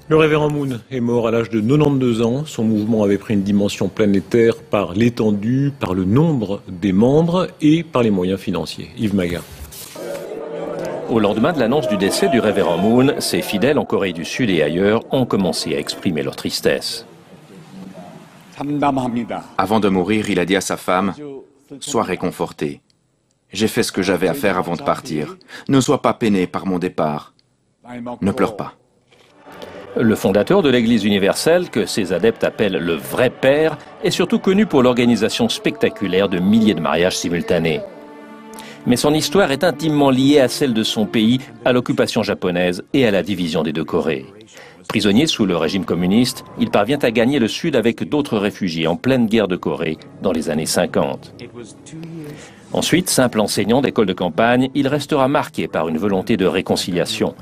Le révérend Moon est mort à l'âge de 92 ans. Son mouvement avait pris une dimension planétaire par l'étendue, par le nombre des membres et par les moyens financiers. Yves Maga. Au lendemain de l'annonce du décès du révérend Moon, ses fidèles en Corée du Sud et ailleurs ont commencé à exprimer leur tristesse. Avant de mourir, il a dit à sa femme « Sois réconfortée. J'ai fait ce que j'avais à faire avant de partir. Ne sois pas peiné par mon départ. Ne pleure pas. » Le fondateur de l'Église universelle, que ses adeptes appellent le vrai père, est surtout connu pour l'organisation spectaculaire de milliers de mariages simultanés. Mais son histoire est intimement liée à celle de son pays, à l'occupation japonaise et à la division des deux Corées. Prisonnier sous le régime communiste, il parvient à gagner le Sud avec d'autres réfugiés en pleine guerre de Corée dans les années 50. Ensuite, simple enseignant d'école de campagne, il restera marqué par une volonté de réconciliation.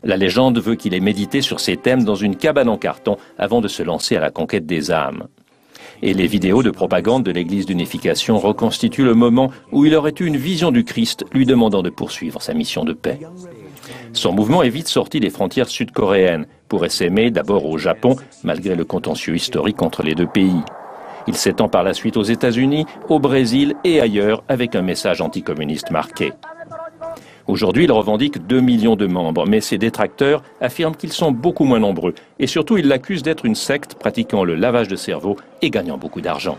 La légende veut qu'il ait médité sur ces thèmes dans une cabane en carton avant de se lancer à la conquête des âmes. Et les vidéos de propagande de l'Église d'unification reconstituent le moment où il aurait eu une vision du Christ lui demandant de poursuivre sa mission de paix. Son mouvement est vite sorti des frontières sud-coréennes pour essaimer d'abord au Japon, malgré le contentieux historique entre les deux pays. Il s'étend par la suite aux États-Unis, au Brésil et ailleurs avec un message anticommuniste marqué. Aujourd'hui, il revendique 2 millions de membres, mais ses détracteurs affirment qu'ils sont beaucoup moins nombreux. Et surtout, ils l'accusent d'être une secte pratiquant le lavage de cerveau et gagnant beaucoup d'argent.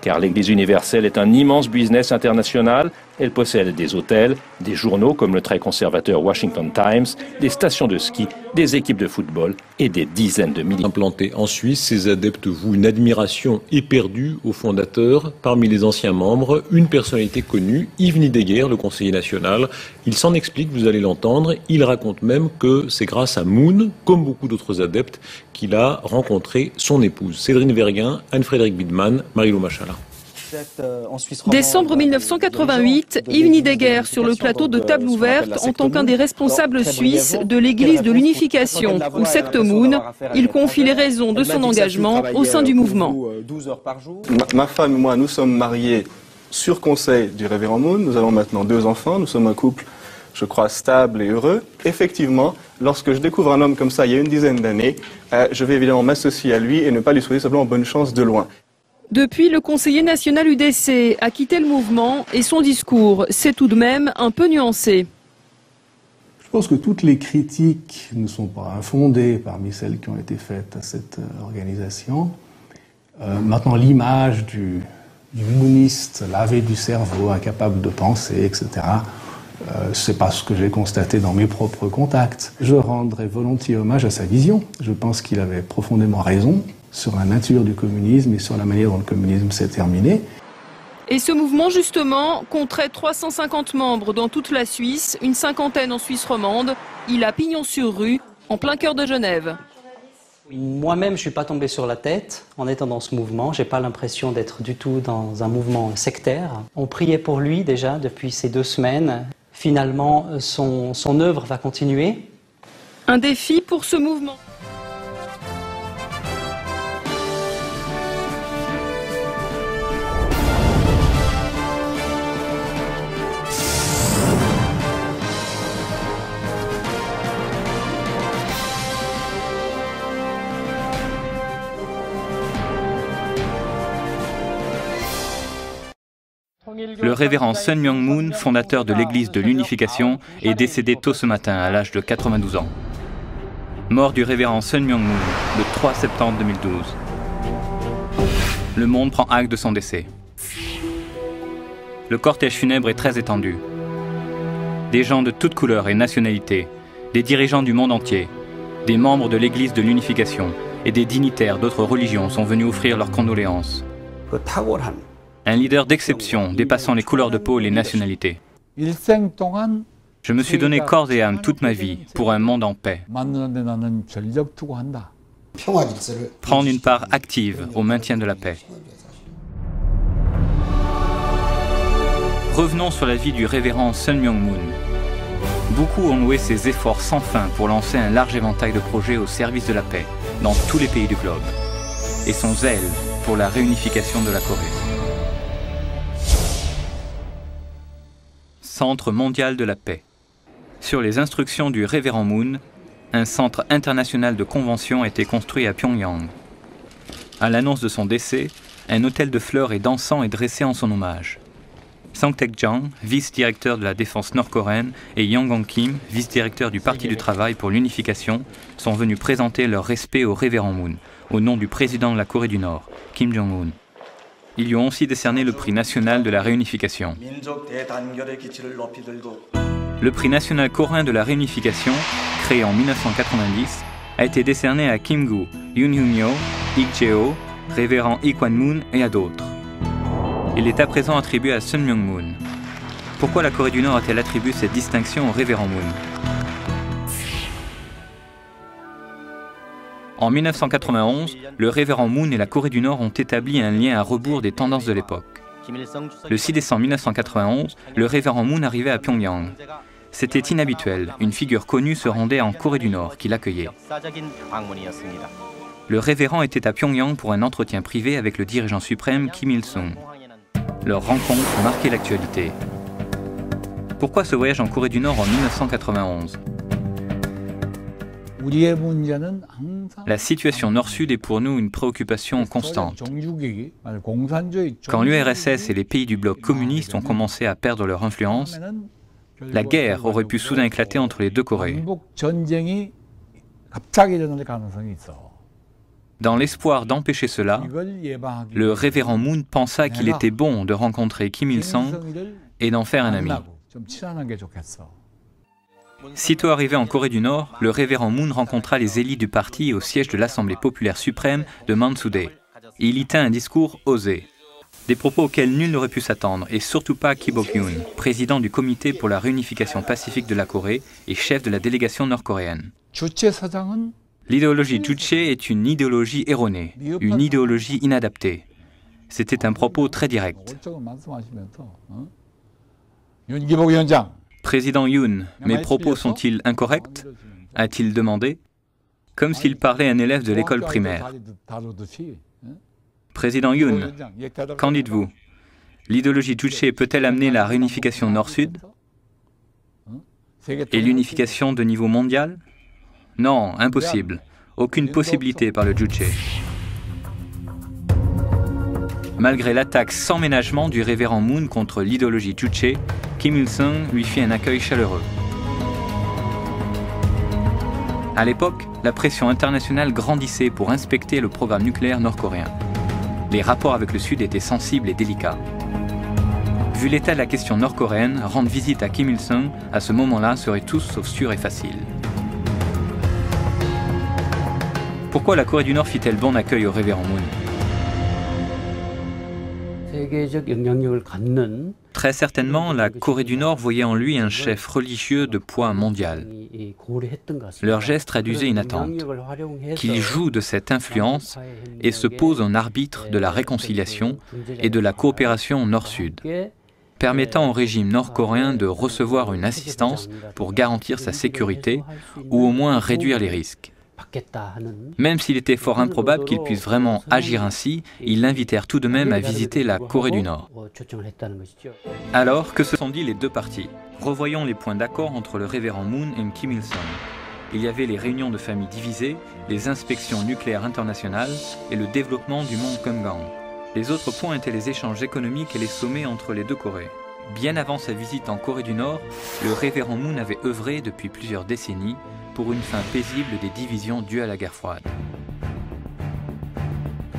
Car l'Église universelle est un immense business international. Elle possède des hôtels, des journaux comme le très conservateur Washington Times, des stations de ski, des équipes de football et des dizaines de milliers. Implanté en Suisse, ses adeptes vouent une admiration éperdue au fondateur. Parmi les anciens membres, une personnalité connue, Yves Nidegger, le conseiller national. Il s'en explique, vous allez l'entendre. Il raconte même que c'est grâce à Moon, comme beaucoup d'autres adeptes, qu'il a rencontré son épouse. Cédrine Verguin, Anne-Frédéric Bidman, Marie-Lou Machala. Décembre 1988, Yves Nidegger sur le plateau de Table Ouverte en tant qu'un des responsables suisses de l'Église de l'unification, ou secte Moon. Il confie les raisons de son engagement au sein du mouvement. Ma femme et moi, nous sommes mariés sur conseil du révérend Moon. Nous avons maintenant 2 enfants. Nous sommes un couple, je crois, stable et heureux. Effectivement, lorsque je découvre un homme comme ça il y a une dizaine d'années, je vais évidemment m'associer à lui et ne pas lui souhaiter simplement bonne chance de loin. Depuis, le conseiller national UDC a quitté le mouvement et son discours s'est tout de même un peu nuancé. Je pense que toutes les critiques ne sont pas infondées parmi celles qui ont été faites à cette organisation. Maintenant, l'image du mooniste lavé du cerveau, incapable de penser, etc., c'est pas ce que j'ai constaté dans mes propres contacts. Je rendrai volontiers hommage à sa vision. Je pense qu'il avait profondément raison sur la nature du communisme et sur la manière dont le communisme s'est terminé. Et ce mouvement, justement, compterait 350 membres dans toute la Suisse, une cinquantaine en Suisse romande. Il a pignon sur rue, en plein cœur de Genève. Moi-même, je ne suis pas tombé sur la tête en étant dans ce mouvement. Je n'ai pas l'impression d'être du tout dans un mouvement sectaire. On priait pour lui déjà depuis ces 2 semaines. Finalement, son œuvre va continuer. Un défi pour ce mouvement. Le révérend Sun Myung Moon, fondateur de l'Église de l'unification, est décédé tôt ce matin à l'âge de 92 ans. Mort du révérend Sun Myung Moon le 3 septembre 2012. Le monde prend acte de son décès. Le cortège funèbre est très étendu. Des gens de toutes couleurs et nationalités, des dirigeants du monde entier, des membres de l'Église de l'unification et des dignitaires d'autres religions sont venus offrir leurs condoléances. Un leader d'exception dépassant les couleurs de peau et les nationalités. Je me suis donné corps et âme toute ma vie pour un monde en paix. Prendre une part active au maintien de la paix. Revenons sur la vie du révérend Sun Myung Moon. Beaucoup ont loué ses efforts sans fin pour lancer un large éventail de projets au service de la paix dans tous les pays du globe et son zèle pour la réunification de la Corée. Centre mondial de la paix. Sur les instructions du révérend Moon, Un centre international de convention a été construit à Pyongyang. À l'annonce de son décès, un autel de fleurs et d'encens est dressé en son hommage. Sang Taek-jang, vice-directeur de la défense nord-coréenne, et Yang Hong-kim, vice-directeur du Parti du Travail pour l'unification, sont venus présenter leur respect au révérend Moon, au nom du président de la Corée du Nord, Kim Jong-un. Ils lui ont aussi décerné le prix national de la réunification. Le prix national coréen de la réunification, créé en 1990, a été décerné à Kim Gu, Yoon Hyun-yo, Ik Jae-ho, révérend Lee Kwan-moon et à d'autres. Il est à présent attribué à Sun Myung-moon. Pourquoi la Corée du Nord a-t-elle attribué cette distinction au révérend Moon? En 1991, le révérend Moon et la Corée du Nord ont établi un lien à rebours des tendances de l'époque. Le 6 décembre 1991, le révérend Moon arrivait à Pyongyang. C'était inhabituel, une figure connue se rendait en Corée du Nord qui l'accueillait. Le révérend était à Pyongyang pour un entretien privé avec le dirigeant suprême Kim Il-sung. Leur rencontre marquait l'actualité. Pourquoi ce voyage en Corée du Nord en 1991? La situation nord-sud est pour nous une préoccupation constante. Quand l'URSS et les pays du bloc communiste ont commencé à perdre leur influence, la guerre aurait pu soudain éclater entre les deux Corées. Dans l'espoir d'empêcher cela, le révérend Moon pensa qu'il était bon de rencontrer Kim Il-sung et d'en faire un ami. Sitôt arrivé en Corée du Nord, le révérend Moon rencontra les élites du parti au siège de l'Assemblée populaire suprême de Mansudae. Il y tint un discours osé. Des propos auxquels nul n'aurait pu s'attendre, et surtout pas Kim Bok-yoon, président du comité pour la réunification pacifique de la Corée et chef de la délégation nord-coréenne. L'idéologie Juche est une idéologie erronée, une idéologie inadaptée. C'était un propos très direct. Président Yoon, mes propos sont-ils incorrects? A-t-il demandé, comme s'il parlait à un élève de l'école primaire. Président Yoon, qu'en dites-vous? L'idéologie Juche peut-elle amener la réunification nord-sud? Et l'unification de niveau mondial? Non, impossible. Aucune possibilité par le Juche. Malgré l'attaque sans ménagement du révérend Moon contre l'idéologie Juche, Kim Il-sung lui fit un accueil chaleureux. À l'époque, la pression internationale grandissait pour inspecter le programme nucléaire nord-coréen. Les rapports avec le Sud étaient sensibles et délicats. Vu l'état de la question nord-coréenne, rendre visite à Kim Il-sung à ce moment-là serait tout sauf sûr et facile. Pourquoi la Corée du Nord fit-elle bon accueil au révérend Moon? Très certainement, la Corée du Nord voyait en lui un chef religieux de poids mondial. Leur geste traduisait une attente, qu'il joue de cette influence et se pose en arbitre de la réconciliation et de la coopération nord-sud, permettant au régime nord-coréen de recevoir une assistance pour garantir sa sécurité ou au moins réduire les risques. Même s'il était fort improbable qu'il puisse vraiment agir ainsi, ils l'invitèrent tout de même à visiter la Corée du Nord. Alors, que se sont dit les deux parties? Revoyons les points d'accord entre le révérend Moon et Kim Il-sung. Il y avait les réunions de familles divisées, les inspections nucléaires internationales et le développement du mont Kumgang. Les autres points étaient les échanges économiques et les sommets entre les deux Corées. Bien avant sa visite en Corée du Nord, le révérend Moon avait œuvré depuis plusieurs décennies pour une fin paisible des divisions dues à la guerre froide.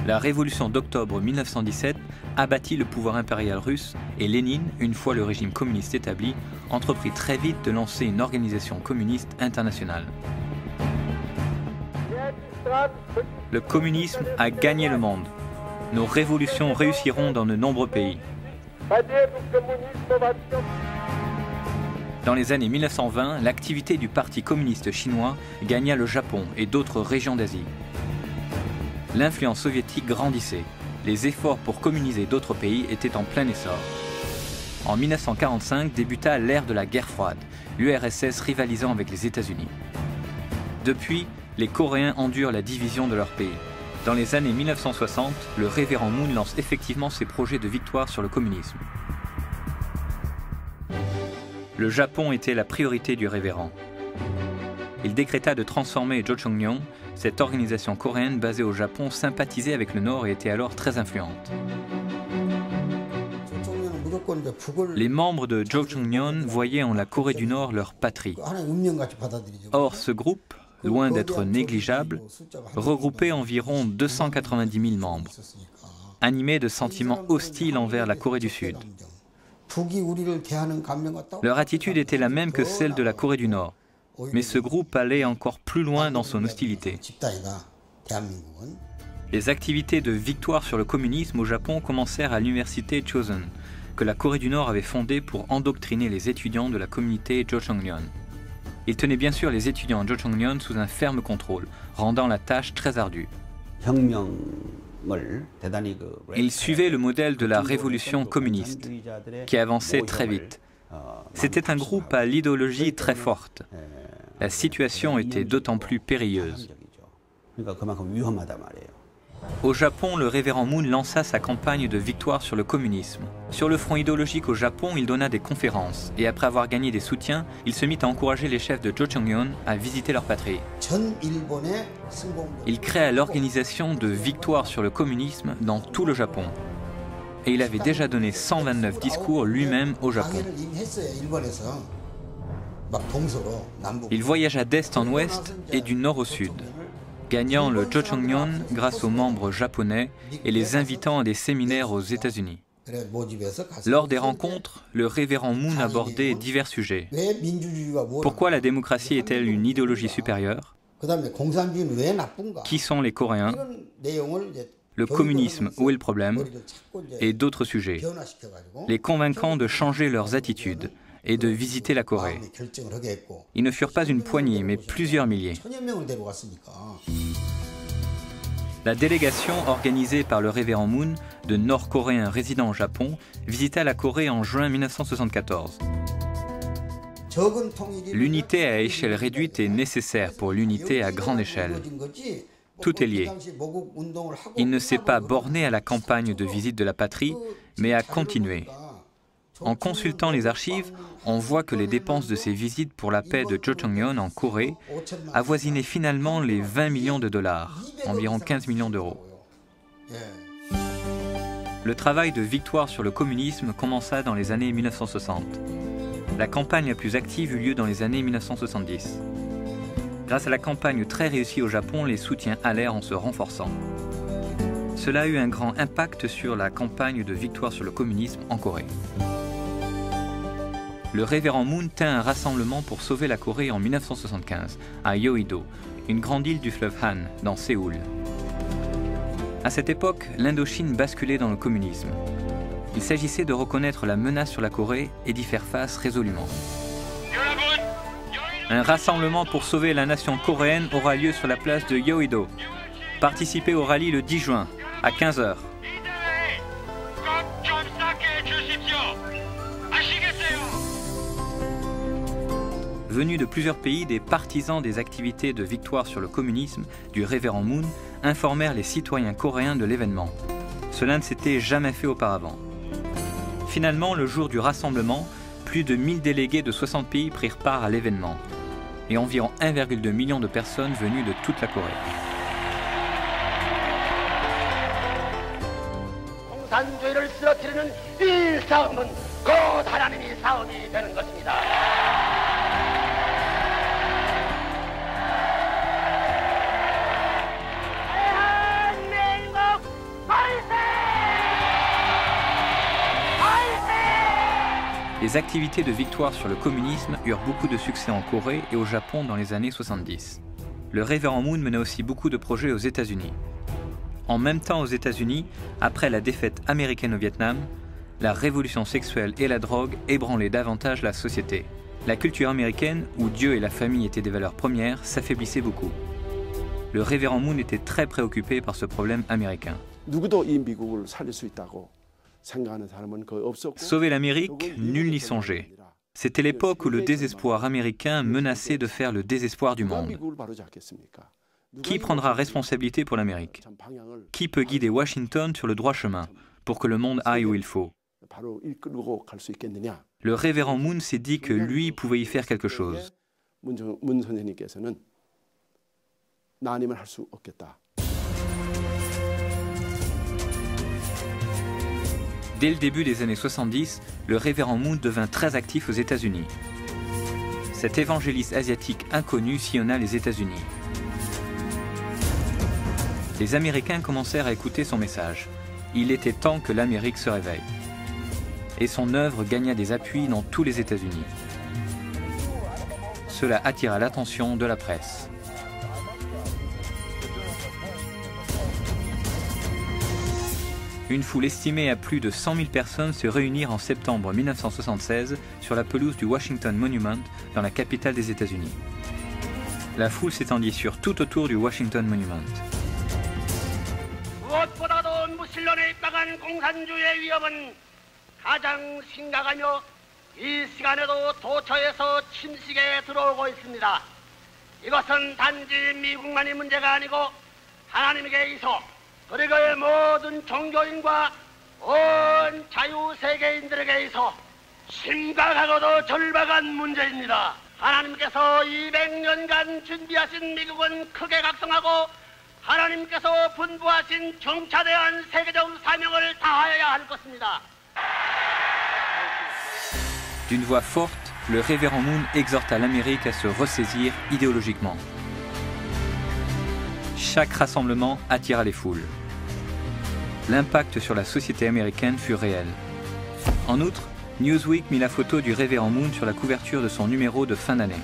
La révolution d'octobre 1917 abattit le pouvoir impérial russe et Lénine, une fois le régime communiste établi, entreprit très vite de lancer une organisation communiste internationale. Le communisme a gagné le monde. Nos révolutions réussiront dans de nombreux pays. Dans les années 1920, l'activité du Parti communiste chinois gagna le Japon et d'autres régions d'Asie. L'influence soviétique grandissait. Les efforts pour communiser d'autres pays étaient en plein essor. En 1945 débuta l'ère de la guerre froide, l'URSS rivalisant avec les États-Unis. Depuis, les Coréens endurent la division de leur pays. Dans les années 1960, le révérend Moon lance effectivement ses projets de victoire sur le communisme. Le Japon était la priorité du révérend. il décréta de transformer Jocheon-nyon. Cette organisation coréenne basée au Japon sympathisait avec le Nord et était alors très influente. Les membres de Jocheon-nyon voyaient en la Corée du Nord leur patrie. Or, ce groupe, loin d'être négligeable, regroupait environ 290 000 membres, animés de sentiments hostiles envers la Corée du Sud. Leur attitude était la même que celle de la Corée du Nord, mais ce groupe allait encore plus loin dans son hostilité. Les activités de victoire sur le communisme au Japon commencèrent à l'université Chosun, que la Corée du Nord avait fondée pour endoctriner les étudiants de la communauté Jocheon-nyon. Il tenait bien sûr les étudiants Jocheon-nyon sous un ferme contrôle, rendant la tâche très ardue. Il suivait le modèle de la révolution communiste, qui avançait très vite. C'était un groupe à l'idéologie très forte. La situation était d'autant plus périlleuse. Au Japon, le révérend Moon lança sa campagne de victoire sur le communisme. Sur le front idéologique au Japon, il donna des conférences et après avoir gagné des soutiens, il se mit à encourager les chefs de Jocheon-nyon à visiter leur patrie. Il créa l'organisation de victoire sur le communisme dans tout le Japon. Et il avait déjà donné 129 discours lui-même au Japon. Il voyagea d'est en ouest et du nord au sud, gagnant le Jocheon-nyon grâce aux membres japonais et les invitant à des séminaires aux États-Unis. Lors des rencontres, le révérend Moon abordait divers sujets. Pourquoi la démocratie est-elle une idéologie supérieure? Qui sont les Coréens? Le communisme, où est le problème? Et d'autres sujets, les convainquant de changer leurs attitudes et de visiter la Corée. Ils ne furent pas une poignée, mais plusieurs milliers. La délégation organisée par le révérend Moon de Nord-Coréens résidant au Japon visita la Corée en juin 1974. L'unité à échelle réduite est nécessaire pour l'unité à grande échelle. Tout est lié. Il ne s'est pas borné à la campagne de visite de la patrie, mais a continué. En consultant les archives, on voit que les dépenses de ces visites pour la paix de Jocheon-nyon en Corée avoisinaient finalement les 20 millions de dollars, environ 15 millions d'euros. Le travail de victoire sur le communisme commença dans les années 1960. La campagne la plus active eut lieu dans les années 1970. Grâce à la campagne très réussie au Japon, les soutiens allèrent en se renforçant. Cela a eu un grand impact sur la campagne de victoire sur le communisme en Corée. Le révérend Moon tint un rassemblement pour sauver la Corée en 1975, à Yeouido, une grande île du fleuve Han, dans Séoul. À cette époque, l'Indochine basculait dans le communisme. Il s'agissait de reconnaître la menace sur la Corée et d'y faire face résolument. Un rassemblement pour sauver la nation coréenne aura lieu sur la place de Yeouido. Participez au rallye le 10 juin, à 15 h. Venus de plusieurs pays, des partisans des activités de victoire sur le communisme du révérend Moon informèrent les citoyens coréens de l'événement. Cela ne s'était jamais fait auparavant. Finalement, le jour du rassemblement, plus de 1000 délégués de 60 pays prirent part à l'événement et environ 1,2 million de personnes venues de toute la Corée. Les activités de victoire sur le communisme eurent beaucoup de succès en Corée et au Japon dans les années 70. Le révérend Moon mena aussi beaucoup de projets aux États-Unis. En même temps aux États-Unis, après la défaite américaine au Vietnam, la révolution sexuelle et la drogue ébranlaient davantage la société. La culture américaine, où Dieu et la famille étaient des valeurs premières, s'affaiblissait beaucoup. Le révérend Moon était très préoccupé par ce problème américain. Sauver l'Amérique, nul n'y songeait. C'était l'époque où le désespoir américain menaçait de faire le désespoir du monde. Qui prendra responsabilité pour l'Amérique? Qui peut guider Washington sur le droit chemin pour que le monde aille où il faut? Le révérend Moon s'est dit que lui pouvait y faire quelque chose. 문 선생님께서는 나 아니면 할 수 없겠다. Dès le début des années 70, le révérend Moon devint très actif aux États-Unis. Cet évangéliste asiatique inconnu sillonna les États-Unis. Les Américains commencèrent à écouter son message. Il était temps que l'Amérique se réveille. Et son œuvre gagna des appuis dans tous les États-Unis. Cela attira l'attention de la presse. Une foule estimée à plus de 100 000 personnes se réunirent en septembre 1976 sur la pelouse du Washington Monument dans la capitale des États-Unis. La foule s'étendit sur tout autour du Washington Monument. 무엇보다도 무신론에 입각한 공산주의의 위협은 가장 심각하며 이 시간에도 도처에서 침식에 들어오고 있습니다. 이것은 단지 미국만이 문제가 아니고 하나님에게 있어 그리고 모든 종교인과 온 자유세계인들에게 있어 심각하고도 절박한 문제입니다. 하나님께서 200년간 준비하신 미국은 크게 각성하고 하나님께서 분부하신 정차대한 세계적 사명을 다하여야 할 것입니다. D'une voix forte, le révérend Moon exhorta l'Amérique à se ressaisir idéologiquement. Chaque rassemblement attira les foules. L'impact sur la société américaine fut réel. En outre, Newsweek mit la photo du révérend Moon sur la couverture de son numéro de fin d'année.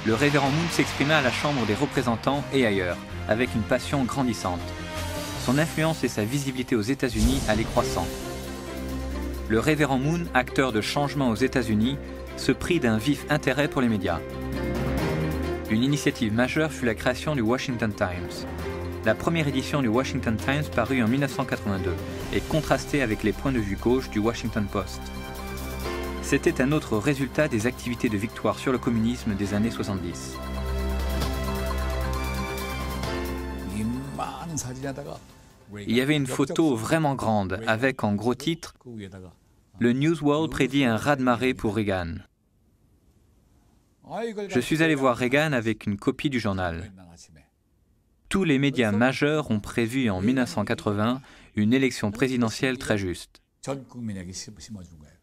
Le révérend Moon s'exprima à la Chambre des représentants et ailleurs, avec une passion grandissante. Son influence et sa visibilité aux États-Unis allaient croissant. Le révérend Moon, acteur de changement aux États-Unis, se prit d'un vif intérêt pour les médias. Une initiative majeure fut la création du Washington Times. La première édition du Washington Times parut en 1982 et contrastait avec les points de vue gauche du Washington Post. C'était un autre résultat des activités de victoire sur le communisme des années 70. Il y avait une photo vraiment grande avec en gros titre « Le News World prédit un raz-de-marée pour Reagan ». Je suis allé voir Reagan avec une copie du journal. Tous les médias majeurs ont prévu en 1980 une élection présidentielle très juste.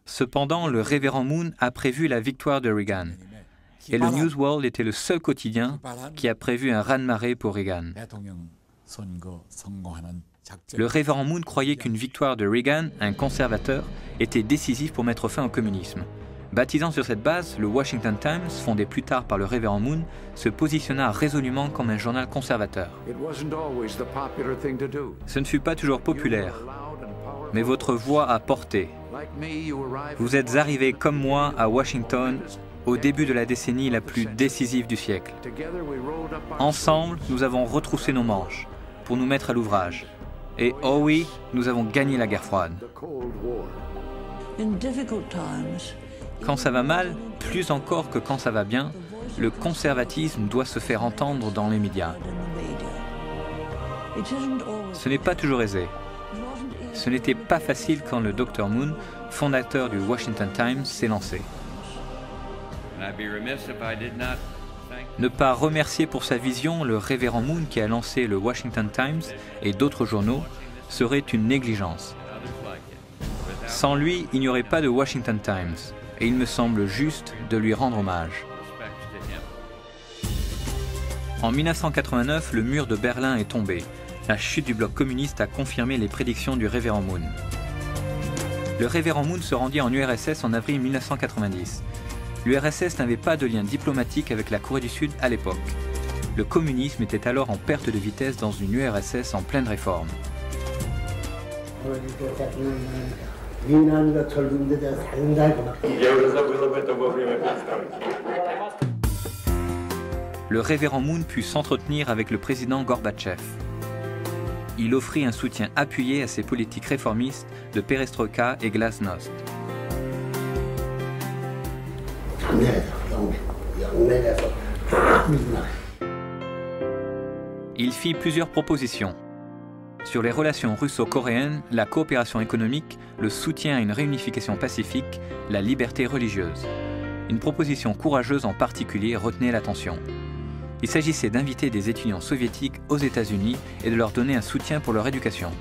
Cependant, le révérend Moon a prévu la victoire de Reagan. Et le News World était le seul quotidien qui a prévu un raz-de-marée pour Reagan. Le révérend Moon croyait qu'une victoire de Reagan, un conservateur, était décisive pour mettre fin au communisme. Baptisant sur cette base, le Washington Times, fondé plus tard par le révérend Moon, se positionna résolument comme un journal conservateur. Ce ne fut pas toujours populaire, mais votre voix a porté. Vous êtes arrivés comme moi à Washington au début de la décennie la plus décisive du siècle. Ensemble, nous avons retroussé nos manches pour nous mettre à l'ouvrage. Et oh oui, nous avons gagné la guerre froide. Quand ça va mal, plus encore que quand ça va bien, le conservatisme doit se faire entendre dans les médias. Ce n'est pas toujours aisé. Ce n'était pas facile quand le Dr Moon, fondateur du Washington Times, s'est lancé. Ne pas remercier pour sa vision le révérend Moon qui a lancé le Washington Times et d'autres journaux serait une négligence. Sans lui, il n'y aurait pas de Washington Times. Et il me semble juste de lui rendre hommage. En 1989, le mur de Berlin est tombé. La chute du bloc communiste a confirmé les prédictions du révérend Moon. Le révérend Moon se rendit en URSS en avril 1990. L'URSS n'avait pas de lien diplomatique avec la Corée du Sud à l'époque. Le communisme était alors en perte de vitesse dans une URSS en pleine réforme. Le révérend Moon put s'entretenir avec le président Gorbatchev. Il offrit un soutien appuyé à ses politiques réformistes de perestroïka et glasnost. Il fit plusieurs propositions. Sur les relations russo-coréennes, la coopération économique, le soutien à une réunification pacifique, la liberté religieuse. une proposition courageuse en particulier retenait l'attention. Il s'agissait d'inviter des étudiants soviétiques aux États-Unis et de leur donner un soutien pour leur éducation.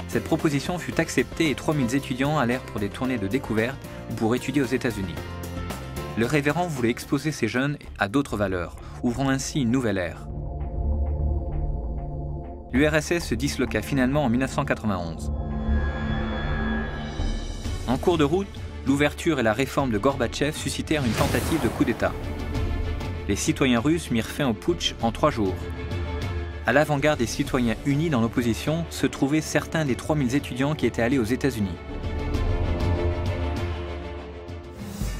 Cette proposition fut acceptée et 3000 étudiants allèrent pour des tournées de découverte ou pour étudier aux États-Unis. Le révérend voulait exposer ces jeunes à d'autres valeurs, ouvrant ainsi une nouvelle ère. L'URSS se disloqua finalement en 1991. En cours de route, l'ouverture et la réforme de Gorbatchev suscitèrent une tentative de coup d'État. Les citoyens russes mirent fin au putsch en 3 jours. À l'avant-garde des citoyens unis dans l'opposition se trouvaient certains des 3000 étudiants qui étaient allés aux États-Unis.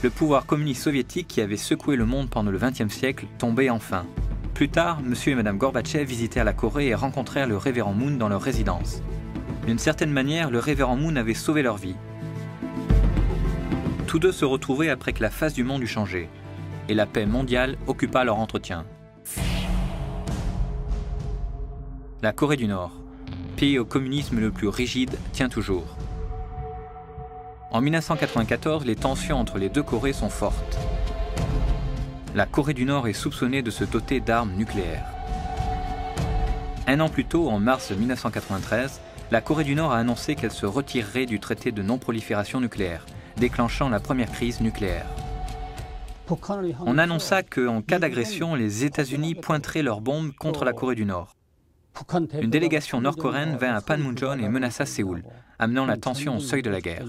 Le pouvoir communiste soviétique qui avait secoué le monde pendant le XXe siècle tombait enfin. Plus tard, M. et Mme Gorbatchev visitèrent la Corée et rencontrèrent le révérend Moon dans leur résidence. D'une certaine manière, le révérend Moon avait sauvé leur vie. Tous deux se retrouvaient après que la face du monde eut changé, et la paix mondiale occupa leur entretien. La Corée du Nord, pays au communisme le plus rigide, tient toujours. En 1994, les tensions entre les deux Corées sont fortes. La Corée du Nord est soupçonnée de se doter d'armes nucléaires. Un an plus tôt, en mars 1993, la Corée du Nord a annoncé qu'elle se retirerait du traité de non-prolifération nucléaire, déclenchant la première crise nucléaire. On annonça qu'en cas d'agression, les États-Unis pointeraient leurs bombes contre la Corée du Nord. Une délégation nord-coréenne vint à Panmunjom et menaça Séoul, amenant la tension au seuil de la guerre.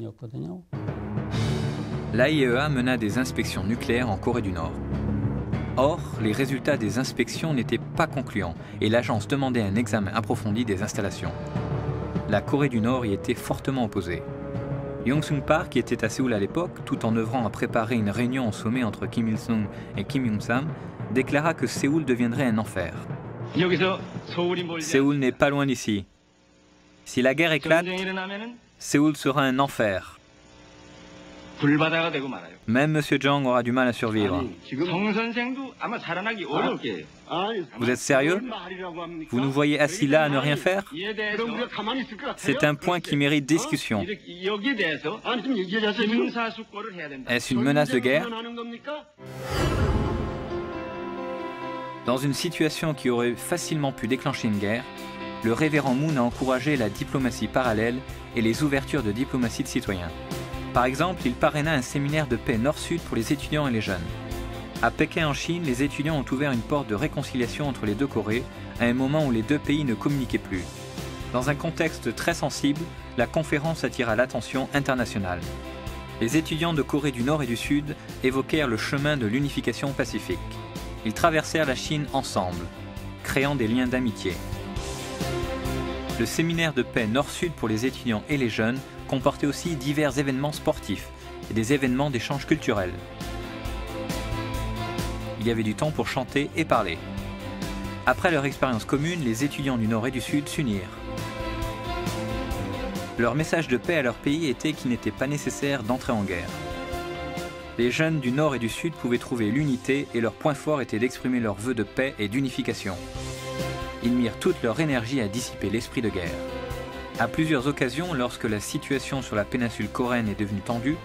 L'AIEA mena des inspections nucléaires en Corée du Nord. Or, les résultats des inspections n'étaient pas concluants et l'agence demandait un examen approfondi des installations. La Corée du Nord y était fortement opposée. Young Sung Park, qui était à Séoul à l'époque, tout en œuvrant à préparer une réunion au sommet entre Kim Il-sung et Kim Yong-sam, déclara que Séoul deviendrait un enfer. Séoul n'est pas loin d'ici. Si la guerre éclate, Séoul sera un enfer. Même M. Jong aura du mal à survivre. Vous êtes sérieux? Vous nous voyez assis là à ne rien faire? C'est un point qui mérite discussion. Est-ce une menace de guerre? Dans une situation qui aurait facilement pu déclencher une guerre, le révérend Moon a encouragé la diplomatie parallèle et les ouvertures de diplomatie de citoyens. Par exemple, il parraina un séminaire de paix nord-sud pour les étudiants et les jeunes. À Pékin en Chine, les étudiants ont ouvert une porte de réconciliation entre les deux Corées à un moment où les deux pays ne communiquaient plus. Dans un contexte très sensible, la conférence attira l'attention internationale. Les étudiants de Corée du Nord et du Sud évoquèrent le chemin de l'unification pacifique. Ils traversèrent la Chine ensemble, créant des liens d'amitié. Le séminaire de paix Nord-Sud pour les étudiants et les jeunes comportait aussi divers événements sportifs et des événements d'échange culturel. Il y avait du temps pour chanter et parler. Après leur expérience commune, les étudiants du Nord et du Sud s'unirent. Leur message de paix à leur pays était qu'il n'était pas nécessaire d'entrer en guerre. Les jeunes du Nord et du Sud pouvaient trouver l'unité et leur point fort était d'exprimer leurs vœux de paix et d'unification. Ils mirent toute leur énergie à dissiper l'esprit de guerre. À plusieurs occasions, lorsque la situation sur la péninsule coréenne est devenue tendue,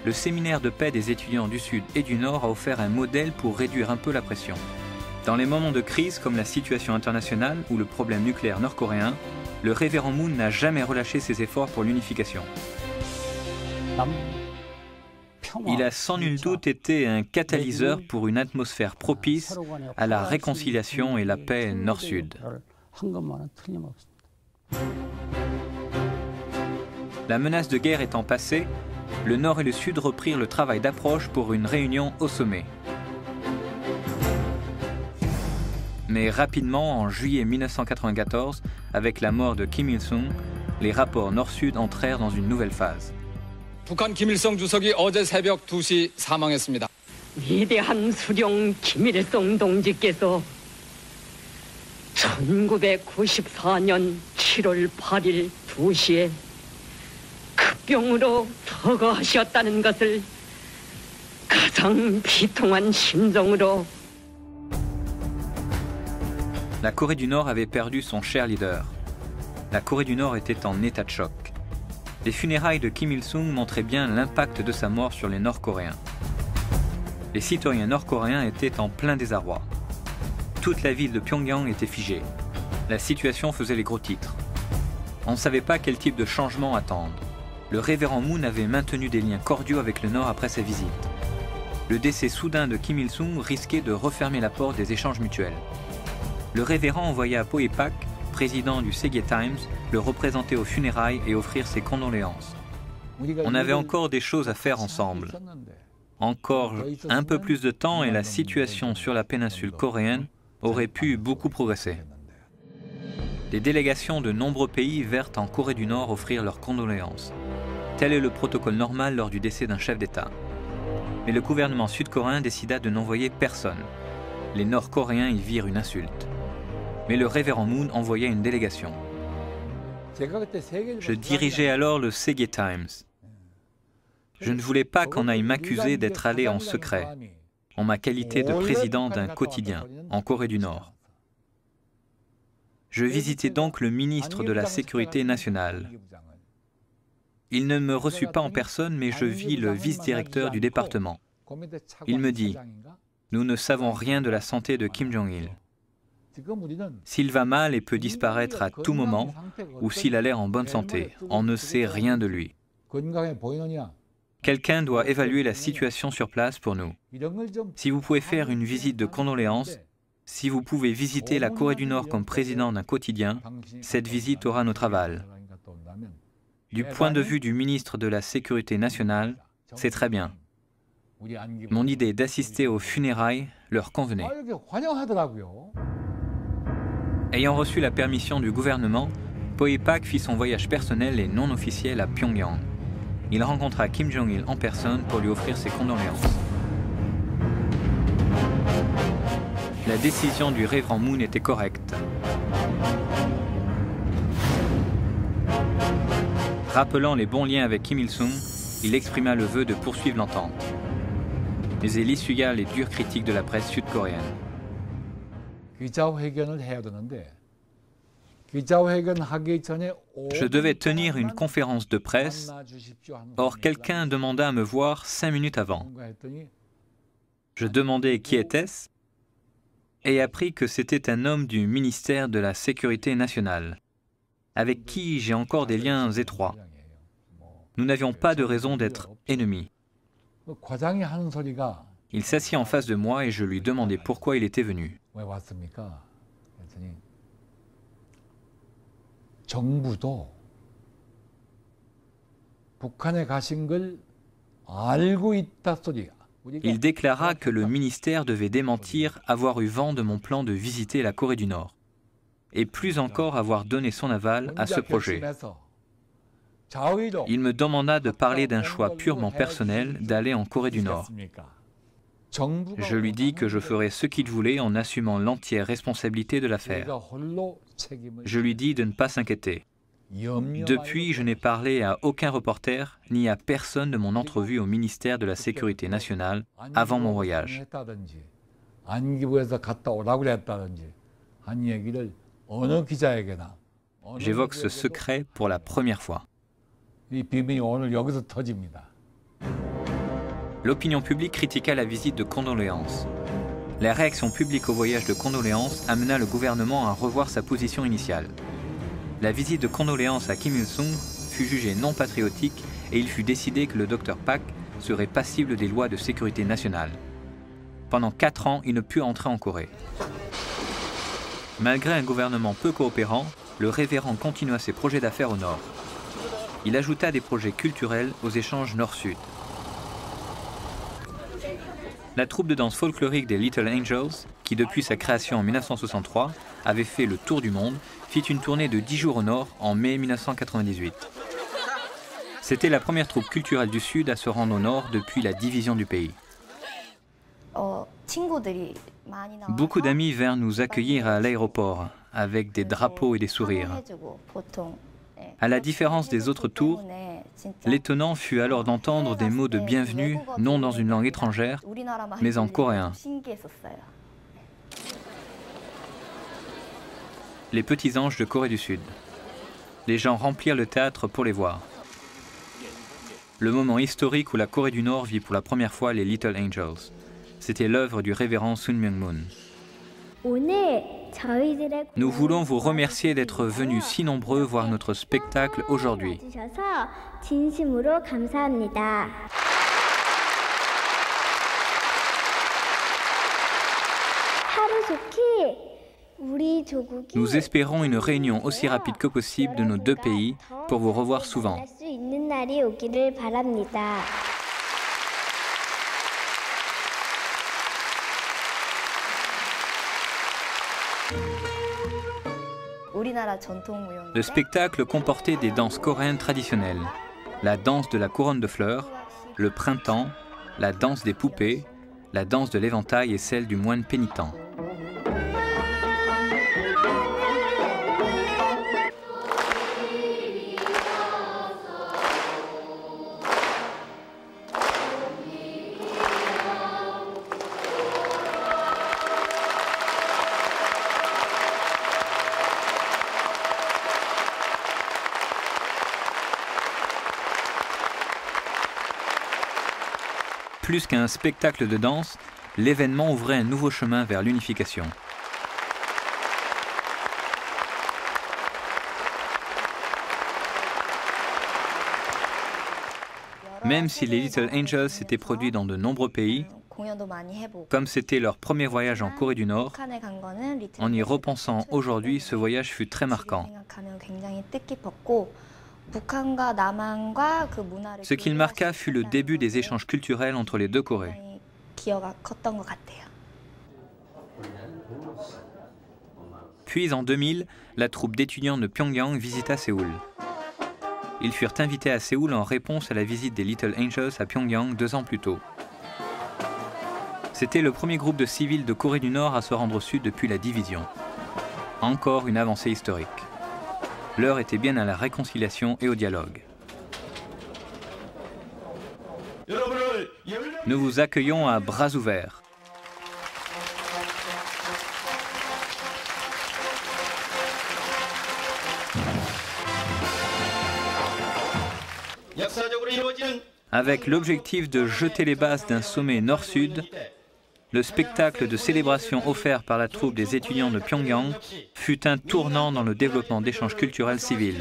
le séminaire de paix des étudiants du Sud et du Nord a offert un modèle pour réduire un peu la pression. Dans les moments de crise comme la situation internationale ou le problème nucléaire nord-coréen, le révérend Moon n'a jamais relâché ses efforts pour l'unification. Il a sans nul doute été un catalyseur pour une atmosphère propice à la réconciliation et la paix nord-sud. La menace de guerre étant passée, le Nord et le Sud reprirent le travail d'approche pour une réunion au sommet. Mais rapidement, en juillet 1994, avec la mort de Kim Il-sung, les rapports Nord-Sud entrèrent dans une nouvelle phase. 북한 김일성 주석이 어제 새벽 2시 사망했습니다. 위대한 수령 김일성 동지께서 1994년 7월 8일 2시에 급병으로 서거하셨다는 것을 가장 비통한 심정으로. La Corée du Nord avait perdu son cher leader. La Corée du Nord était en état de choc. Les funérailles de Kim Il-sung montraient bien l'impact de sa mort sur les Nord-Coréens. Les citoyens nord-coréens étaient en plein désarroi. Toute la ville de Pyongyang était figée. La situation faisait les gros titres. On ne savait pas quel type de changement attendre. Le révérend Moon avait maintenu des liens cordiaux avec le Nord après sa visite. Le décès soudain de Kim Il-sung risquait de refermer la porte des échanges mutuels. Le révérend envoya Poe Pak, président du Segye Times, le représenter aux funérailles et offrir ses condoléances. On avait encore des choses à faire ensemble. Encore un peu plus de temps et la situation sur la péninsule coréenne aurait pu beaucoup progresser. Des délégations de nombreux pays vinrent en Corée du Nord offrir leurs condoléances. Tel est le protocole normal lors du décès d'un chef d'État. Mais le gouvernement sud-coréen décida de n'envoyer personne. Les Nord-Coréens y virent une insulte. Mais le révérend Moon envoya une délégation. Je dirigeais alors le Segye Times. Je ne voulais pas qu'on aille m'accuser d'être allé en secret, en ma qualité de président d'un quotidien en Corée du Nord. Je visitais donc le ministre de la Sécurité nationale. Il ne me reçut pas en personne, mais je vis le vice-directeur du département. Il me dit « Nous ne savons rien de la santé de Kim Jong-il. S'il va mal et peut disparaître à tout moment, ou s'il a l'air en bonne santé, on ne sait rien de lui. Quelqu'un doit évaluer la situation sur place pour nous. Si vous pouvez faire une visite de condoléances, si vous pouvez visiter la Corée du Nord comme président d'un quotidien, cette visite aura notre aval. Du point de vue du ministre de la Sécurité nationale, c'est très bien. Mon idée d'assister aux funérailles leur convenait. » Ayant reçu la permission du gouvernement, Poe Pak fit son voyage personnel et non officiel à Pyongyang. Il rencontra Kim Jong-il en personne pour lui offrir ses condoléances. La décision du révérend Moon était correcte. Rappelant les bons liens avec Kim Il-sung, il exprima le vœu de poursuivre l'entente. Mais il essuya les dures critiques de la presse sud-coréenne. Je devais tenir une conférence de presse, or quelqu'un demanda à me voir 5 minutes avant. Je demandai qui était-ce et appris que c'était un homme du ministère de la Sécurité nationale, avec qui j'ai encore des liens étroits. Nous n'avions pas de raison d'être ennemis. Il s'assit en face de moi et je lui demandai pourquoi il était venu. Il déclara que le ministère devait démentir avoir eu vent de mon plan de visiter la Corée du Nord, et plus encore avoir donné son aval à ce projet. Il me demanda de parler d'un choix purement personnel d'aller en Corée du Nord. Je lui dis que je ferais ce qu'il voulait en assumant l'entière responsabilité de l'affaire. Je lui dis de ne pas s'inquiéter. Depuis, je n'ai parlé à aucun reporter ni à personne de mon entrevue au ministère de la Sécurité nationale avant mon voyage. J'évoque ce secret pour la première fois. L'opinion publique critiqua la visite de condoléances. La réaction publique au voyage de condoléances amena le gouvernement à revoir sa position initiale. La visite de condoléances à Kim Il-sung fut jugée non patriotique et il fut décidé que le Dr Pak serait passible des lois de sécurité nationale. Pendant 4 ans, il ne put entrer en Corée. Malgré un gouvernement peu coopérant, le révérend continua ses projets d'affaires au Nord. Il ajouta des projets culturels aux échanges Nord-Sud. La troupe de danse folklorique des Little Angels, qui depuis sa création en 1963 avait fait le tour du monde, fit une tournée de 10 jours au Nord en mai 1998. C'était la première troupe culturelle du Sud à se rendre au Nord depuis la division du pays. Beaucoup d'amis vinrent nous accueillir à l'aéroport avec des drapeaux et des sourires. À la différence des autres tours, l'étonnant fut alors d'entendre des mots de bienvenue, non dans une langue étrangère, mais en coréen. Les petits anges de Corée du Sud. Les gens remplirent le théâtre pour les voir. Le moment historique où la Corée du Nord vit pour la première fois les Little Angels. C'était l'œuvre du révérend Sun Myung-moon. Nous voulons vous remercier d'être venus si nombreux voir notre spectacle aujourd'hui. Nous espérons une réunion aussi rapide que possible de nos deux pays pour vous revoir souvent. Le spectacle comportait des danses coréennes traditionnelles, la danse de la couronne de fleurs, le printemps, la danse des poupées, la danse de l'éventail et celle du moine pénitent. Plus qu'un spectacle de danse, l'événement ouvrait un nouveau chemin vers l'unification. Même si les Little Angels s'étaient produits dans de nombreux pays, comme c'était leur premier voyage en Corée du Nord, en y repensant aujourd'hui, ce voyage fut très marquant. Ce qu'il marqua fut le début des échanges culturels entre les deux Corées. Puis en 2000, la troupe d'étudiants de Pyongyang visita Séoul. Ils furent invités à Séoul en réponse à la visite des Little Angels à Pyongyang 2 ans plus tôt. C'était le premier groupe de civils de Corée du Nord à se rendre au sud depuis la division. Encore une avancée historique. L'heure était bien à la réconciliation et au dialogue. Nous vous accueillons à bras ouverts. Avec l'objectif de jeter les bases d'un sommet nord-sud, le spectacle de célébration offert par la troupe des étudiants de Pyongyang fut un tournant dans le développement d'échanges culturels civils.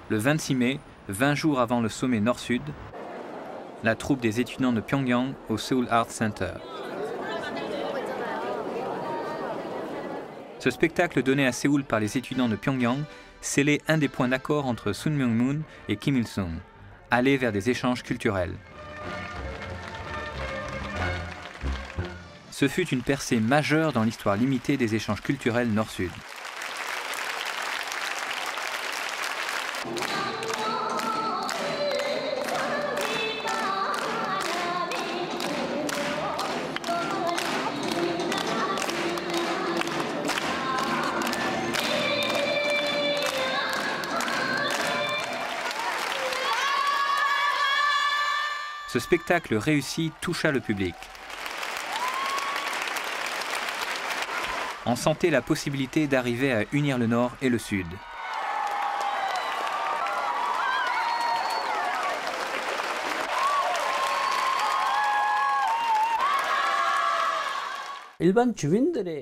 Le 26 mai, 20 jours avant le sommet nord-sud, la troupe des étudiants de Pyongyang au Seoul Arts Center. Ce spectacle donné à Séoul par les étudiants de Pyongyang scellait un des points d'accord entre Sun Myung-moon et Kim Il-sung, aller vers des échanges culturels. Ce fut une percée majeure dans l'histoire limitée des échanges culturels nord-sud. Ce spectacle réussi toucha le public. On sentait la possibilité d'arriver à unir le Nord et le Sud.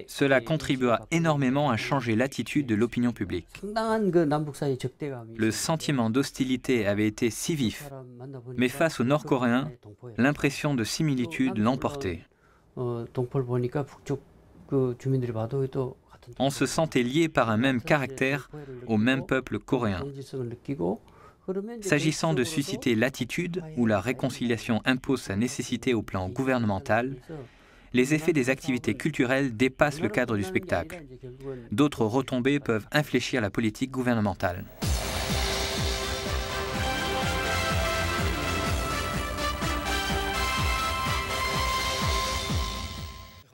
Cela contribua énormément à changer l'attitude de l'opinion publique. Le sentiment d'hostilité avait été si vif, mais face aux Nord-Coréens, l'impression de similitude l'emportait. On se sentait lié par un même caractère au même peuple coréen. S'agissant de susciter l'attitude où la réconciliation impose sa nécessité au plan gouvernemental, les effets des activités culturelles dépassent le cadre du spectacle. D'autres retombées peuvent infléchir la politique gouvernementale.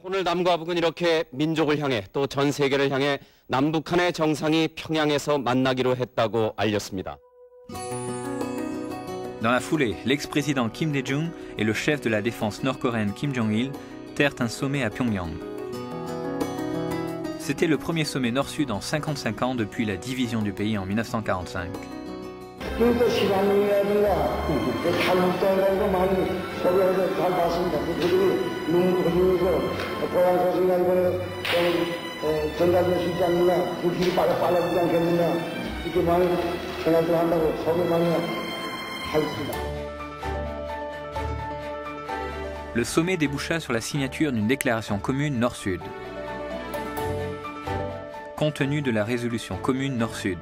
오늘 남과 북은 이렇게 민족을 향해 또 전 세계를 향해 남북한의 정상이 평양에서 만나기로 했다고 알렸습니다. Dans la foulée, l'ex-président Kim Dae-jung et le chef de la défense nord-coréenne Kim Jong-il terrent un sommet à Pyongyang. C'était le premier sommet nord-sud en 55 ans depuis la division du pays en 1945. Le sommet déboucha sur la signature d'une déclaration commune Nord-Sud. Contenu de la résolution commune Nord-Sud.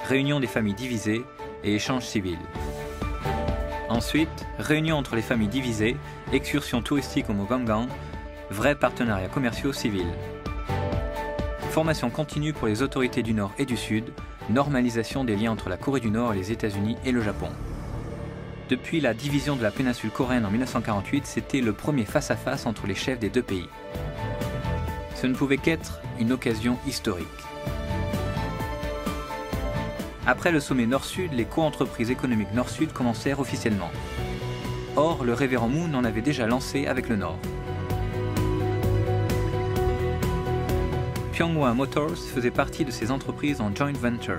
Réunion des familles divisées et échanges civils. Ensuite, réunion entre les familles divisées, excursion touristique au Mogangan, vrais partenariats commerciaux civils. Formation continue pour les autorités du Nord et du Sud, normalisation des liens entre la Corée du Nord et les États-Unis et le Japon. Depuis la division de la péninsule coréenne en 1948, c'était le premier face-à-face entre les chefs des deux pays. Ce ne pouvait qu'être une occasion historique. Après le sommet Nord-Sud, les co-entreprises économiques Nord-Sud commencèrent officiellement. Or, le révérend Moon en avait déjà lancé avec le Nord. Pyeonghwa Motors faisait partie de ces entreprises en joint venture.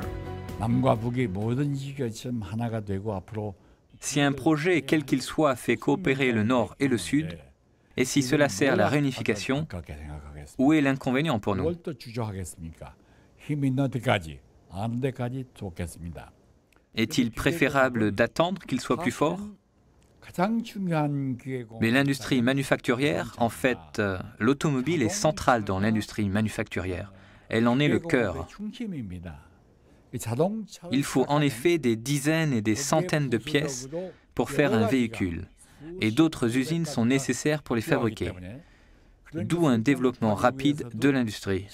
Si un projet, quel qu'il soit, fait coopérer le Nord et le Sud, et si cela sert la réunification, où est l'inconvénient pour nous? Est-il préférable d'attendre qu'il soit plus fort? Mais l'industrie manufacturière, en fait, l'automobile est centrale dans l'industrie manufacturière. Elle en est le cœur. Il faut en effet des dizaines et des centaines de pièces pour faire un véhicule, et d'autres usines sont nécessaires pour les fabriquer. D'où un développement rapide de l'industrie.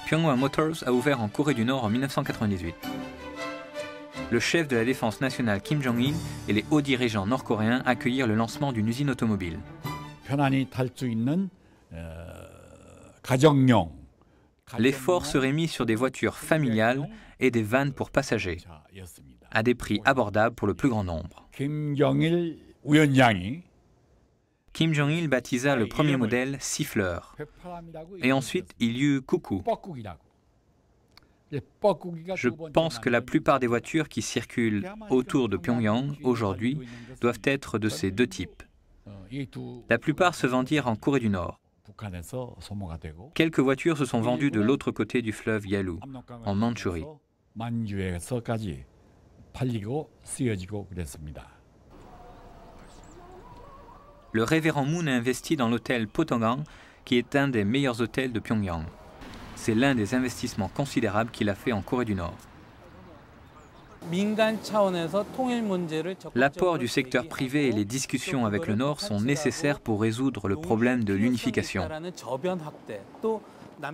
Pyeonghwa Motors a ouvert en Corée du Nord en 1998. Le chef de la défense nationale Kim Jong-il et les hauts dirigeants nord-coréens accueillirent le lancement d'une usine automobile. L'effort serait mis sur des voitures familiales et des vannes pour passagers, à des prix abordables pour le plus grand nombre. Kim Jong-il baptisa le premier modèle Siffleur, et ensuite il y eut Coucou. Je pense que la plupart des voitures qui circulent autour de Pyongyang aujourd'hui doivent être de ces deux types. La plupart se vendirent en Corée du Nord. Quelques voitures se sont vendues de l'autre côté du fleuve Yalu, en Mandchourie. Le révérend Moon a investi dans l'hôtel Potongan, qui est un des meilleurs hôtels de Pyongyang. C'est l'un des investissements considérables qu'il a fait en Corée du Nord. L'apport du secteur privé et les discussions avec le Nord sont nécessaires pour résoudre le problème de l'unification.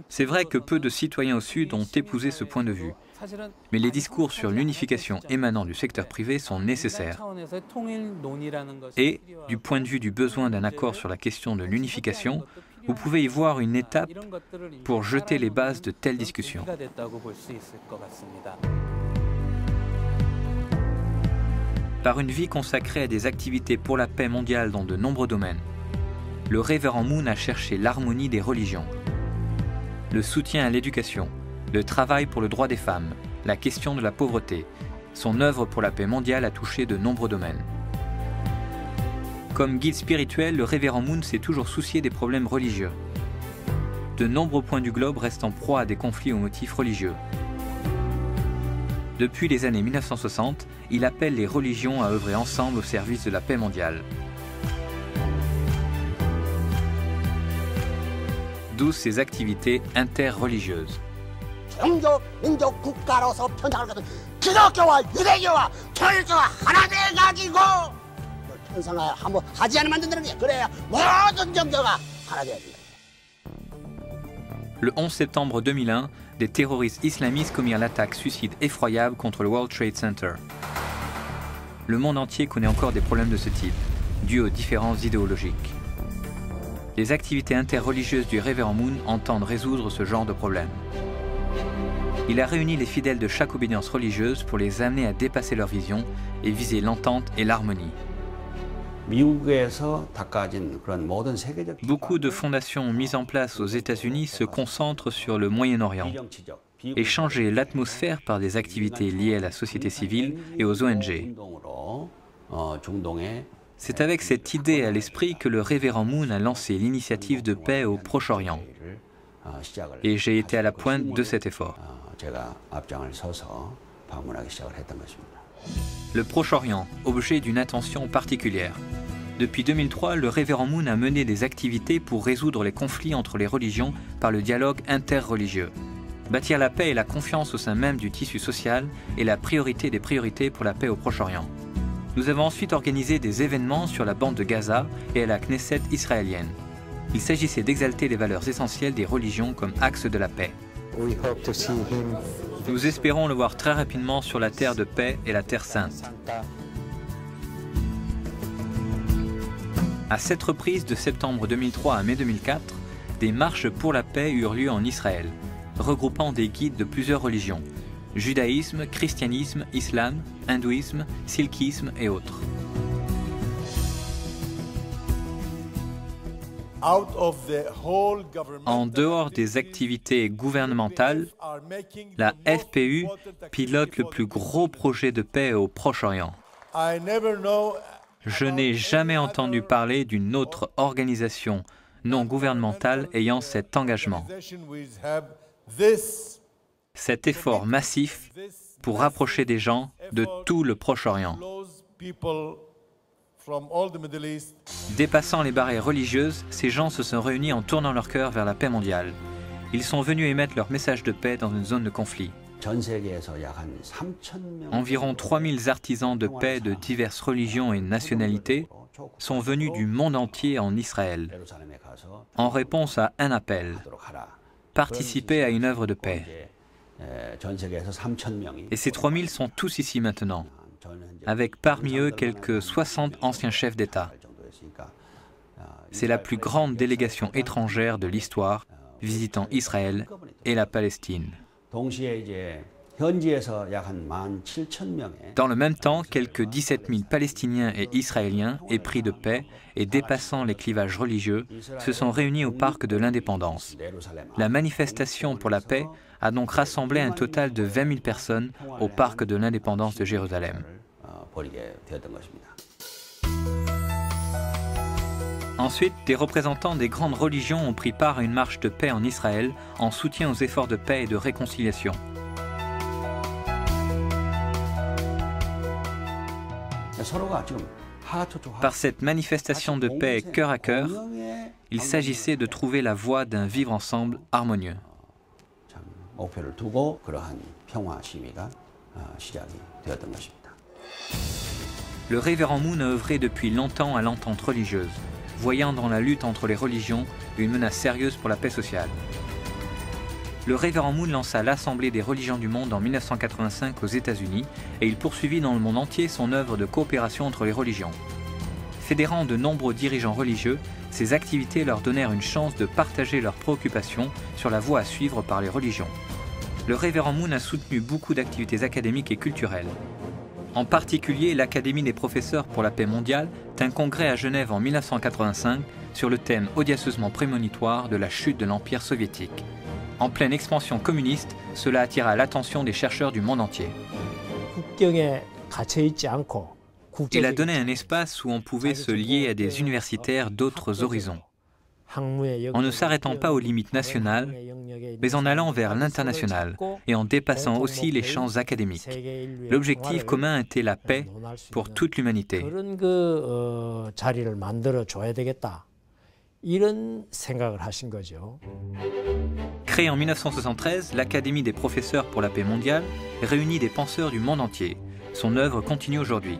C'est vrai que peu de citoyens au Sud ont épousé ce point de vue, mais les discours sur l'unification émanant du secteur privé sont nécessaires. Et, du point de vue du besoin d'un accord sur la question de l'unification, vous pouvez y voir une étape pour jeter les bases de telles discussions. Par une vie consacrée à des activités pour la paix mondiale dans de nombreux domaines, le révérend Moon a cherché l'harmonie des religions, le soutien à l'éducation, le travail pour le droit des femmes, la question de la pauvreté. Son œuvre pour la paix mondiale a touché de nombreux domaines. Comme guide spirituel, le révérend Moon s'est toujours soucié des problèmes religieux. De nombreux points du globe restent en proie à des conflits aux motifs religieux. Depuis les années 1960, il appelle les religions à œuvrer ensemble au service de la paix mondiale. D'où ses activités interreligieuses. Le 11 septembre 2001, des terroristes islamistes commirent l'attaque suicide effroyable contre le World Trade Center. Le monde entier connaît encore des problèmes de ce type, dus aux différences idéologiques. Les activités interreligieuses du révérend Moon entendent résoudre ce genre de problème. Il a réuni les fidèles de chaque obédience religieuse pour les amener à dépasser leur vision et viser l'entente et l'harmonie. Beaucoup de fondations mises en place aux États-Unis se concentrent sur le Moyen-Orient et changer l'atmosphère par des activités liées à la société civile et aux ONG. C'est avec cette idée à l'esprit que le révérend Moon a lancé l'initiative de paix au Proche-Orient. Et j'ai été à la pointe de cet effort. Le Proche-Orient, objet d'une attention particulière. Depuis 2003, le révérend Moon a mené des activités pour résoudre les conflits entre les religions par le dialogue interreligieux. Bâtir la paix et la confiance au sein même du tissu social est la priorité des priorités pour la paix au Proche-Orient. Nous avons ensuite organisé des événements sur la bande de Gaza et à la Knesset israélienne. Il s'agissait d'exalter les valeurs essentielles des religions comme axe de la paix. Nous espérons le voir très rapidement sur la terre de paix et la terre sainte. À 7 reprises de septembre 2003 à mai 2004, des marches pour la paix eurent lieu en Israël, regroupant des guides de plusieurs religions, judaïsme, christianisme, islam, hindouisme, sikhisme et autres. En dehors des activités gouvernementales, la FPU pilote le plus gros projet de paix au Proche-Orient. Je n'ai jamais entendu parler d'une autre organisation non gouvernementale ayant cet engagement. Cet effort massif pour rapprocher des gens de tout le Proche-Orient. Dépassant les barrières religieuses, ces gens se sont réunis en tournant leur cœur vers la paix mondiale. Ils sont venus émettre leur message de paix dans une zone de conflit. Environ 3000 artisans de paix de diverses religions et nationalités sont venus du monde entier en Israël, en réponse à un appel, participer à une œuvre de paix. Et ces 3000 sont tous ici maintenant, avec parmi eux quelques 60 anciens chefs d'État. C'est la plus grande délégation étrangère de l'histoire visitant Israël et la Palestine. Dans le même temps, quelques 17 000 Palestiniens et Israéliens, épris de paix et dépassant les clivages religieux, se sont réunis au parc de l'Indépendance. La manifestation pour la paix a donc rassemblé un total de 20 000 personnes au parc de l'Indépendance de Jérusalem. Ensuite, des représentants des grandes religions ont pris part à une marche de paix en Israël en soutien aux efforts de paix et de réconciliation. Par cette manifestation de paix cœur à cœur, il s'agissait de trouver la voie d'un vivre ensemble harmonieux. Le révérend Moon a œuvré depuis longtemps à l'entente religieuse, voyant dans la lutte entre les religions une menace sérieuse pour la paix sociale. Le révérend Moon lança l'Assemblée des religions du monde en 1985 aux États-Unis et il poursuivit dans le monde entier son œuvre de coopération entre les religions. Fédérant de nombreux dirigeants religieux, ces activités leur donnèrent une chance de partager leurs préoccupations sur la voie à suivre par les religions. Le révérend Moon a soutenu beaucoup d'activités académiques et culturelles. En particulier, l'Académie des professeurs pour la paix mondiale tint congrès à Genève en 1985 sur le thème audacieusement prémonitoire de la chute de l'Empire soviétique. En pleine expansion communiste, cela attira l'attention des chercheurs du monde entier. Il a donné un espace où on pouvait se lier à des universitaires d'autres horizons, en ne s'arrêtant pas aux limites nationales, mais en allant vers l'international et en dépassant aussi les champs académiques. L'objectif commun était la paix pour toute l'humanité. Créée en 1973, l'Académie des professeurs pour la paix mondiale réunit des penseurs du monde entier. Son œuvre continue aujourd'hui.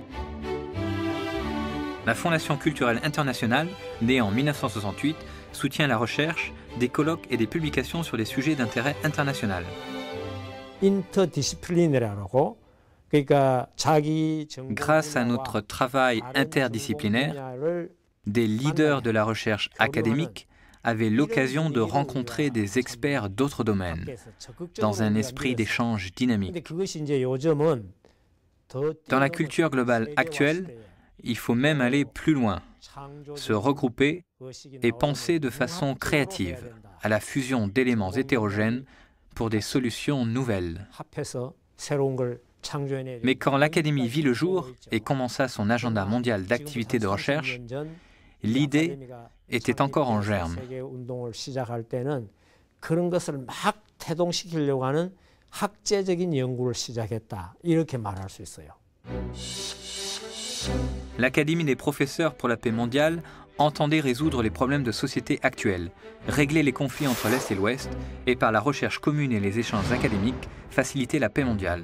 La Fondation culturelle internationale, née en 1968, soutient la recherche, des colloques et des publications sur des sujets d'intérêt international. Grâce à notre travail interdisciplinaire, des leaders de la recherche académique avaient l'occasion de rencontrer des experts d'autres domaines, dans un esprit d'échange dynamique. Dans la culture globale actuelle, Il faut même aller plus loin, se regrouper et penser de façon créative à la fusion d'éléments hétérogènes pour des solutions nouvelles. Mais quand l'Académie vit le jour et commença son agenda mondial d'activités de recherche, l'idée était encore en germe. L'Académie des professeurs pour la paix mondiale entendait résoudre les problèmes de société actuels, régler les conflits entre l'Est et l'Ouest, et par la recherche commune et les échanges académiques, faciliter la paix mondiale.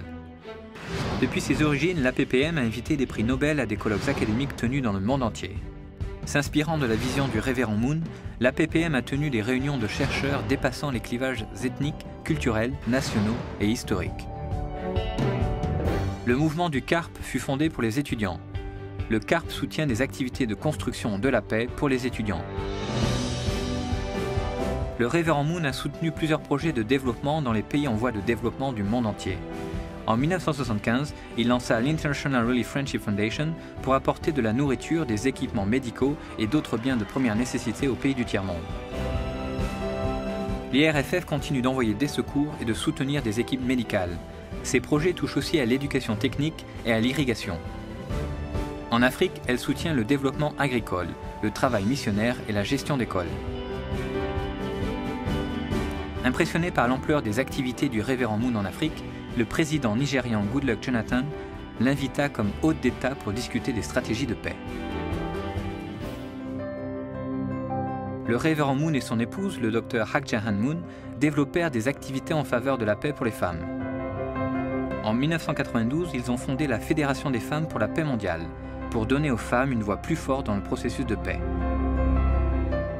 Depuis ses origines, l'APPM a invité des prix Nobel à des colloques académiques tenus dans le monde entier. S'inspirant de la vision du révérend Moon, l'APPM a tenu des réunions de chercheurs dépassant les clivages ethniques, culturels, nationaux et historiques. Le mouvement du CARP fut fondé pour les étudiants. Le CARP soutient des activités de construction de la paix pour les étudiants. Le révérend Moon a soutenu plusieurs projets de développement dans les pays en voie de développement du monde entier. En 1975, il lança l'International Relief Friendship Foundation pour apporter de la nourriture, des équipements médicaux et d'autres biens de première nécessité aux pays du tiers-monde. L'IRFF continue d'envoyer des secours et de soutenir des équipes médicales. Ces projets touchent aussi à l'éducation technique et à l'irrigation. En Afrique, elle soutient le développement agricole, le travail missionnaire et la gestion d'écoles. Impressionné par l'ampleur des activités du révérend Moon en Afrique, le président nigérian Goodluck Jonathan l'invita comme hôte d'État pour discuter des stratégies de paix. Le révérend Moon et son épouse, le docteur Hak Ja-han Moon, développèrent des activités en faveur de la paix pour les femmes. En 1992, ils ont fondé la Fédération des femmes pour la paix mondiale, pour donner aux femmes une voix plus forte dans le processus de paix.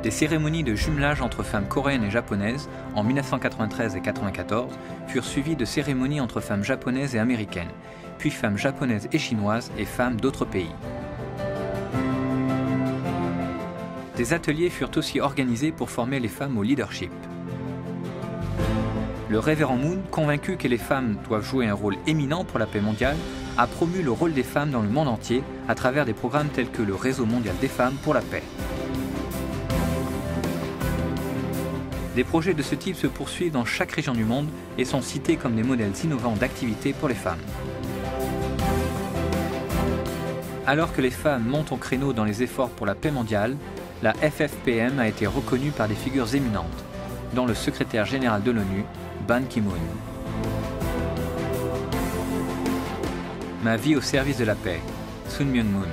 Des cérémonies de jumelage entre femmes coréennes et japonaises en 1993 et 1994 furent suivies de cérémonies entre femmes japonaises et américaines, puis femmes japonaises et chinoises et femmes d'autres pays. Des ateliers furent aussi organisés pour former les femmes au leadership. Le révérend Moon, convaincu que les femmes doivent jouer un rôle éminent pour la paix mondiale, a promu le rôle des femmes dans le monde entier à travers des programmes tels que le Réseau mondial des femmes pour la paix. Des projets de ce type se poursuivent dans chaque région du monde et sont cités comme des modèles innovants d'activités pour les femmes. Alors que les femmes montent au créneau dans les efforts pour la paix mondiale, la FFPM a été reconnue par des figures éminentes, dont le secrétaire général de l'ONU, Ban Ki-moon. Ma vie au service de la paix, Sun Myung-moon.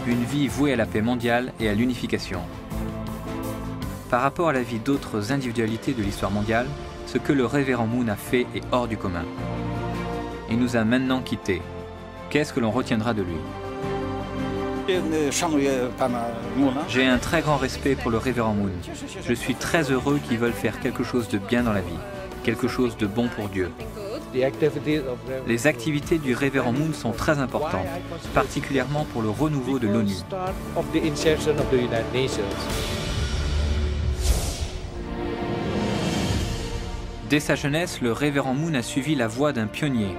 Une vie vouée à la paix mondiale et à l'unification. Par rapport à la vie d'autres individualités de l'histoire mondiale, ce que le révérend Moon a fait est hors du commun. Il nous a maintenant quittés. Qu'est-ce que l'on retiendra de lui? J'ai un très grand respect pour le révérend Moon. Je suis très heureux qu'il veuille faire quelque chose de bien dans la vie, quelque chose de bon pour Dieu. Les activités du révérend Moon sont très importantes, particulièrement pour le renouveau de l'ONU. Dès sa jeunesse, le révérend Moon a suivi la voie d'un pionnier.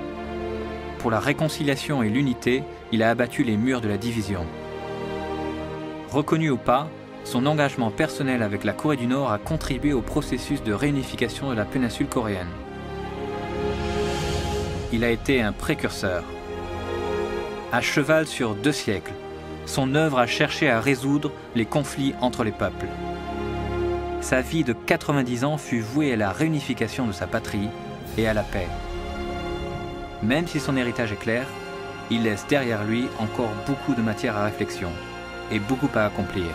Pour la réconciliation et l'unité, il a abattu les murs de la division. Reconnu ou pas, son engagement personnel avec la Corée du Nord a contribué au processus de réunification de la péninsule coréenne. Il a été un précurseur. À cheval sur 2 siècles, son œuvre a cherché à résoudre les conflits entre les peuples. Sa vie de 90 ans fut vouée à la réunification de sa patrie et à la paix. Même si son héritage est clair, il laisse derrière lui encore beaucoup de matière à réflexion et beaucoup à accomplir.